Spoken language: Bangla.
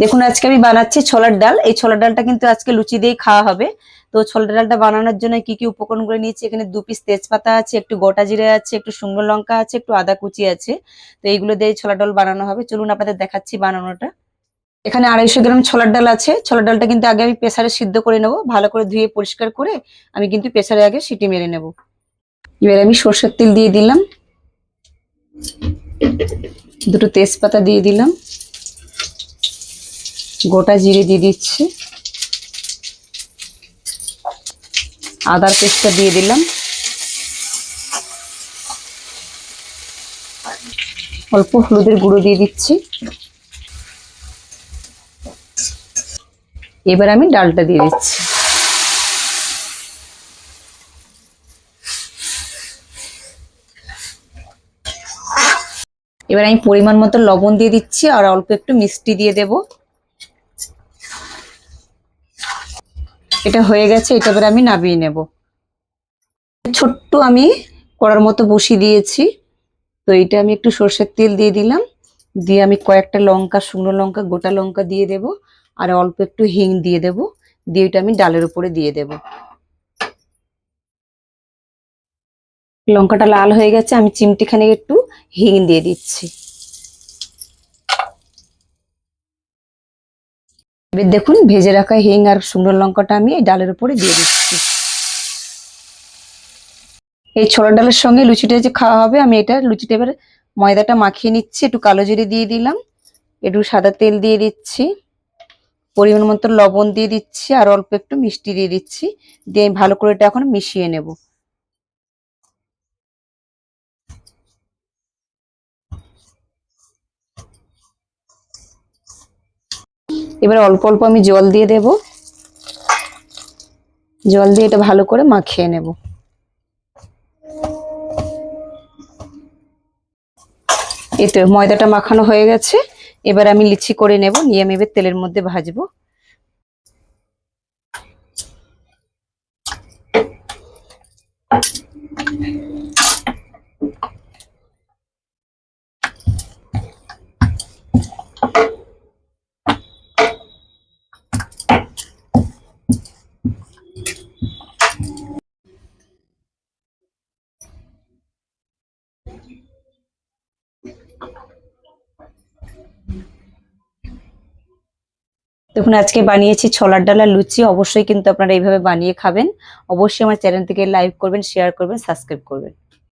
দেখুন আজকে আমি বানাচ্ছি ছোলার ডাল। এই ছোলার ডালটা কিন্তু আজকে লুচি দিয়ে খাওয়া হবে। তো ছোলার ডালটা বানানোর জন্য কি কি উপকরণগুলো নিয়েছি, এখানে 2 পিস তেজপাতা আছে, একটু গোটা জিরে আছে, একটু শুকনো লঙ্কা আছে, একটু আদা কুচি আছে। তো এইগুলো দিয়ে ছোলার ডাল বানানো হবে। চলুন আপনাদের দেখাচ্ছি বানানোটা। এখানে 250 গ্রাম ছোলার ডাল আছে। ছোলার ডালটা কিন্তু আগে আমি প্রেসারে সিদ্ধ করে নেব, ভালো করে ধুয়ে পরিষ্কার করে আমি কিন্তু প্রেসারে আগে সিটি মেরে নেব। এবার আমি সরষের তেল দিয়ে দিলাম, দুটো তেজপাতা দিয়ে দিলাম, গোটা জিরে দিয়ে দিচ্ছি, আদার পেস্টটা দিয়ে দিলাম, অল্প হলুদের গুঁড়ো দিয়ে দিচ্ছি। এবার আমি ডালটা দিয়ে দিচ্ছি। এবার আমি পরিমাণ মতো লবণ দিয়ে দিচ্ছি আর অল্প একটু মিষ্টি দিয়ে দেব। এটা হয়ে গেছে, এটা এবার আমি নামিয়ে নেব। ছোট্ট আমি কড়ার মতো বসিয়ে দিয়েছি। তো এটা আমি একটু সরষের তেল দিয়ে দিলাম, দিয়ে আমি কয়েকটা লঙ্কা, শুকনো লঙ্কা, গোটা লঙ্কা দিয়ে দেব আর অল্প একটু হিং দিয়ে দেব। দিয়ে এটা আমি ডালের উপরে দিয়ে দেব। লঙ্কাটা লাল হয়ে গেছে, আমি চিমটিখানে একটু হিং দিয়ে দিচ্ছি। এবার দেখুন ভেজে রাখা হিং আর শুকনো লঙ্কাটা আমি এই ডালের উপরে দিয়ে দিচ্ছি। এই ছোলার ডালের সঙ্গে লুচিটা যে খাওয়া হবে, আমি এটা লুচিটা এবার ময়দাটা মাখিয়ে নিচ্ছি। একটু কালো জিরে দিয়ে দিলাম, একটু সাদা তেল দিয়ে দিচ্ছি, পরিমাণ মতো লবণ দিয়ে দিচ্ছি আর অল্প একটু মিষ্টি দিয়ে দিচ্ছি। দিয়ে আমি ভালো করে এটা এখন মিশিয়ে নেব। এবার অল্প অল্প আমি জল দিয়ে দেব, জল দিয়ে এটা ভালো করে মাখিয়ে নেব। এই তো ময়দাটা মাখানো হয়ে গেছে। এবার আমি লিচি করে নেব, নিয়ে আমি এবার তেলের মধ্যে ভাজবো। দেখুন আজকে বানিয়েছি ছোলার ডাল আর লুচি। অবশ্যই কিন্তু আপনারা এইভাবে বানিয়ে খাবেন। অবশ্যই আমার চ্যানেল থেকে লাইক করবেন, শেয়ার করবেন, সাবস্ক্রাইব করবেন।